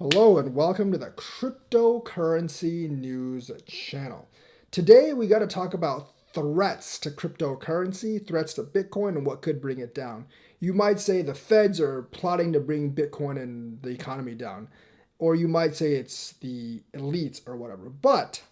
Hello and welcome to the Cryptocurrency News channel. Today we got to talk about threats to cryptocurrency, threats to Bitcoin, and what could bring it down. You might say the feds are plotting to bring Bitcoin and the economy down, or you might say it's the elites or whatever. But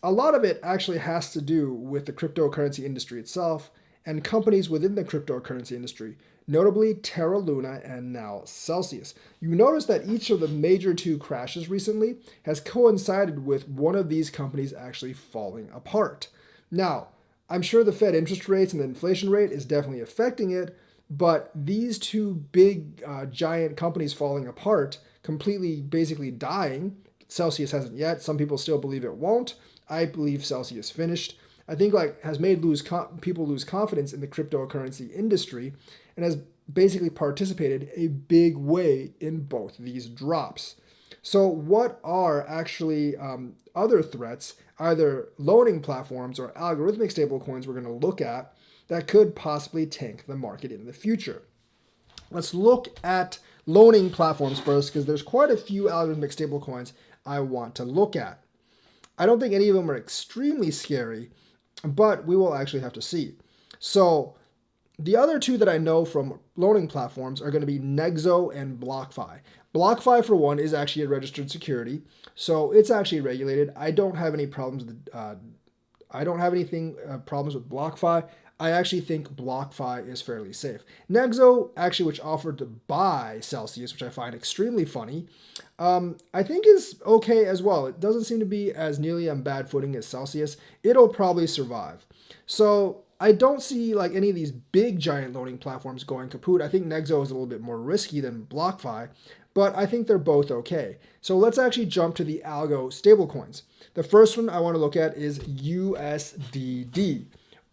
a lot of it actually has to do with the cryptocurrency industry itself and companies within the cryptocurrency industry, notably Terra Luna and now Celsius. You notice that each of the major two crashes recently has coincided with one of these companies actually falling apart. Now, I'm sure the Fed interest rates and the inflation rate is definitely affecting it, but these two big giant companies falling apart, completely basically dying. Celsius hasn't yet. Some people still believe it won't. I believe Celsius finished. I think has made people lose confidence in the cryptocurrency industry and has basically participated a big way in both these drops. So what are actually other threats, either loaning platforms or algorithmic stablecoins we're going to look at that could possibly tank the market in the future? Let's look at loaning platforms first because there's quite a few algorithmic stablecoins I want to look at. I don't think any of them are extremely scary, but we will actually have to see. So the other two that I know from loaning platforms are going to be Nexo and BlockFi. BlockFi, for one, is actually a registered security, so it's actually regulated. I don't have any problems with problems with BlockFi. I actually think BlockFi is fairly safe. Nexo, actually, which offered to buy Celsius, which I find extremely funny, I think is okay as well. It doesn't seem to be as nearly on bad footing as Celsius. It'll probably survive. So I don't see like any of these big giant loaning platforms going kaput. I think Nexo is a little bit more risky than BlockFi, but I think they're both okay. So let's actually jump to the algo stablecoins. The first one I want to look at is USDD.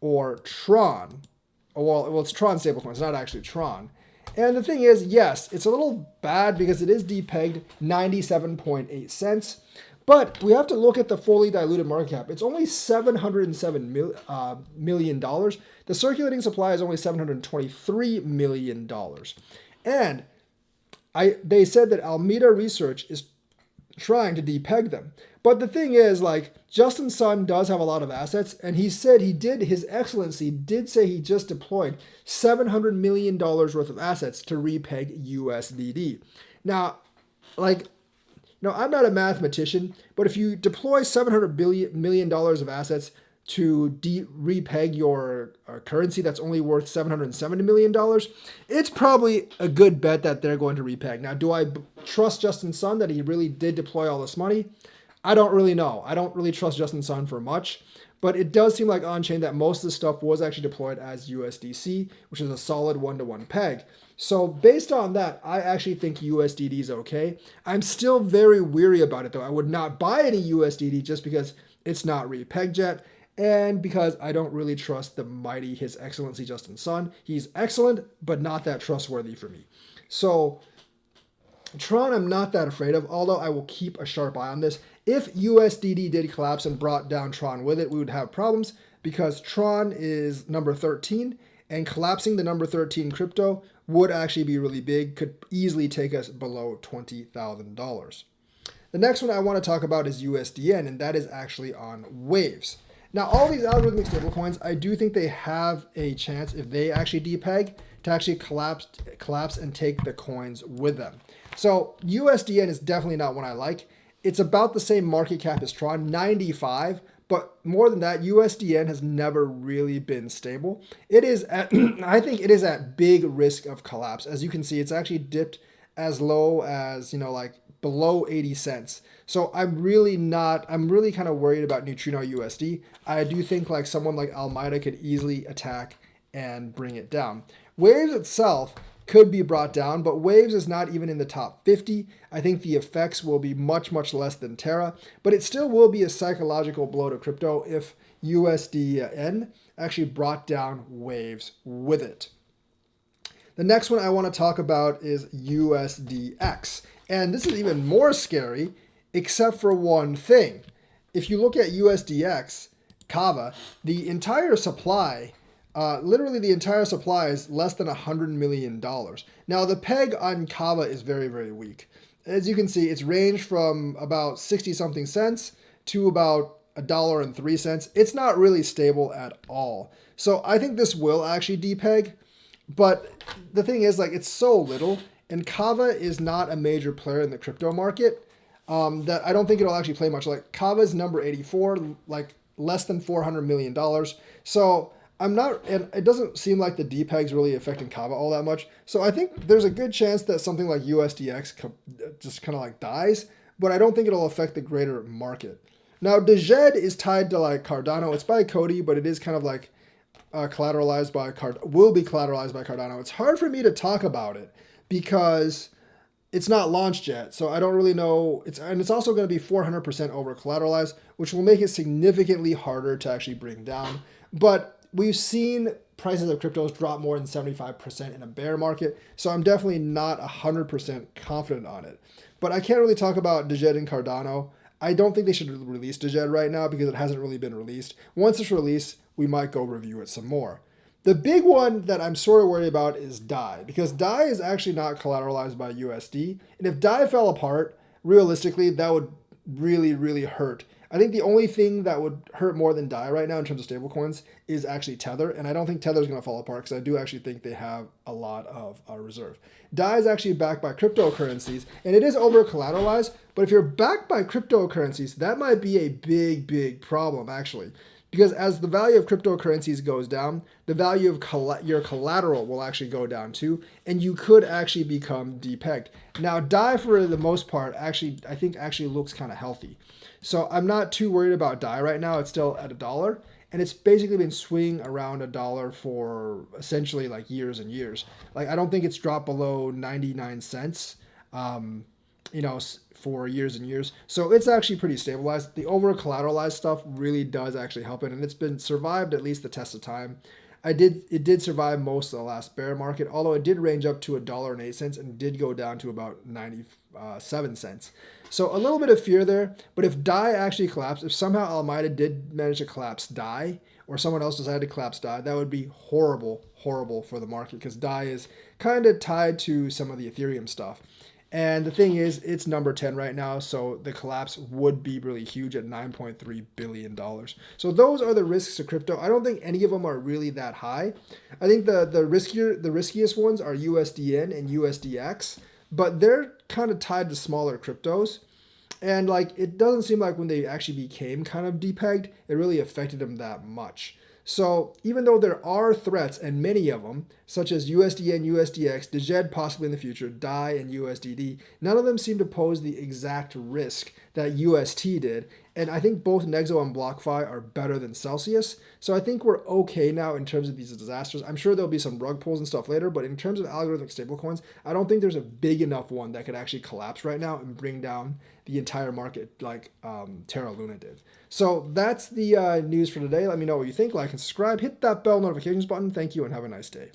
Or Tron. Well, it's Tron stablecoin. It's not actually Tron. And the thing is, yes, it's a little bad because it is depegged 97.8 cents. But we have to look at the fully diluted market cap. It's only $707 million. The circulating supply is only $723 million. And they said that Alameda Research is trying to depeg them. But the thing is, like, Justin Sun does have a lot of assets, and his excellency did say he just deployed $700 million worth of assets to repeg USDD. Now, I'm not a mathematician, but if you deploy $700 million of assets to repeg your currency that's only worth $770 million, it's probably a good bet that they're going to repeg. Now, do I trust Justin Sun that he really did deploy all this money? I don't really know. I don't really trust Justin Sun for much, but it does seem like on-chain that most of the stuff was actually deployed as USDC, which is a solid one-to-one peg. So based on that, I actually think USDD is okay. I'm still very weary about it, though. I would not buy any USDD just because it's not repegged yet, and because I don't really trust the mighty His Excellency Justin Sun. He's excellent, but not that trustworthy for me. So Tron I'm not that afraid of, although I will keep a sharp eye on this. If USDD did collapse and brought down Tron with it, we would have problems because Tron is number 13, and collapsing the number 13 crypto would actually be really big, could easily take us below $20,000. The next one I want to talk about is USDN, and that is actually on Waves. Now, all these algorithmic stablecoins, I do think they have a chance, if they actually depeg, to actually collapse and take the coins with them. So USDN is definitely not one I like. It's about the same market cap as Tron, 95, but more than that, USDN has never really been stable. It is at, I think it is at big risk of collapse. As you can see, it's actually dipped as low as, below 80 cents. So I'm really kind of worried about Neutrino USD. I do think someone like Alameda could easily attack and bring it down. Waves itself could be brought down, but Waves is not even in the top 50. I think the effects will be much, much less than Terra, but it still will be a psychological blow to crypto if USDN actually brought down Waves with it. The next one I want to talk about is USDX. And this is even more scary, except for one thing. If you look at USDX, Kava, the entire supply Literally, the entire supply is less than $100 million. Now, the peg on Kava is very, very weak. As you can see, it's ranged from about 60 something cents to about $1.03. It's not really stable at all. So I think this will actually depeg. But the thing is, like, it's so little, and Kava is not a major player in the crypto market, that I don't think it'll actually play much. Like, Kava's number 84, like less than $400 million. So I'm not, and it doesn't seem like the depeg's really affecting Kava all that much. So I think there's a good chance that something like USDX just kind of like dies, but I don't think it'll affect the greater market. Now, Dejed is tied to like Cardano. It's by Cody, but it is kind of like collateralized by will be collateralized by Cardano. It's hard for me to talk about it because it's not launched yet, so I don't really know. It's also going to be 400% over collateralized, which will make it significantly harder to actually bring down. But we've seen prices of cryptos drop more than 75% in a bear market, so I'm definitely not 100% confident on it. But I can't really talk about Dejed and Cardano. I don't think they should release Dejed right now because it hasn't really been released. Once it's released, we might go review it some more. The big one that I'm sort of worried about is DAI, because DAI is actually not collateralized by USD. And if DAI fell apart, realistically, that would really, really hurt. I think the only thing that would hurt more than DAI right now in terms of stablecoins is actually Tether. And I don't think Tether is going to fall apart because I do actually think they have a lot of reserve. DAI is actually backed by cryptocurrencies, and it is over collateralized. But if you're backed by cryptocurrencies, that might be a big, big problem, actually. Because as the value of cryptocurrencies goes down, the value of your collateral will actually go down too, and you could actually become depegged. Now, DAI for the most part I think looks kind of healthy. So I'm not too worried about DAI right now. It's still at $1, and it's basically been swinging around $1 for essentially like years and years. Like, I don't think it's dropped below 99 cents. For years and years. So it's actually pretty stabilized. The over collateralized stuff really does actually help it, and it's been survived at least the test of time. It did survive most of the last bear market, although it did range up to $1.08 and did go down to about 97 cents. So a little bit of fear there, but if DAI actually collapsed, if somehow Alameda did manage to collapse DAI, or someone else decided to collapse DAI, that would be horrible, horrible for the market, because DAI is kind of tied to some of the Ethereum stuff. And the thing is, it's number 10 right now, so the collapse would be really huge at $9.3 billion. So those are the risks to crypto. I don't think any of them are really that high. I think the riskiest ones are USDN and USDX, but they're kind of tied to smaller cryptos. And like, it doesn't seem like when they actually became kind of depegged, it really affected them that much. So even though there are threats, and many of them, such as USDN, USDX, Dejed possibly in the future, DAI, and USDD, none of them seem to pose the exact risk that UST did. And I think both Nexo and BlockFi are better than Celsius. So I think we're okay now in terms of these disasters. I'm sure there'll be some rug pulls and stuff later, but in terms of algorithmic stablecoins, I don't think there's a big enough one that could actually collapse right now and bring down the entire market like Terra Luna did. So that's the news for today. Let me know what you think. Like and subscribe. Hit that bell notifications button. Thank you and have a nice day.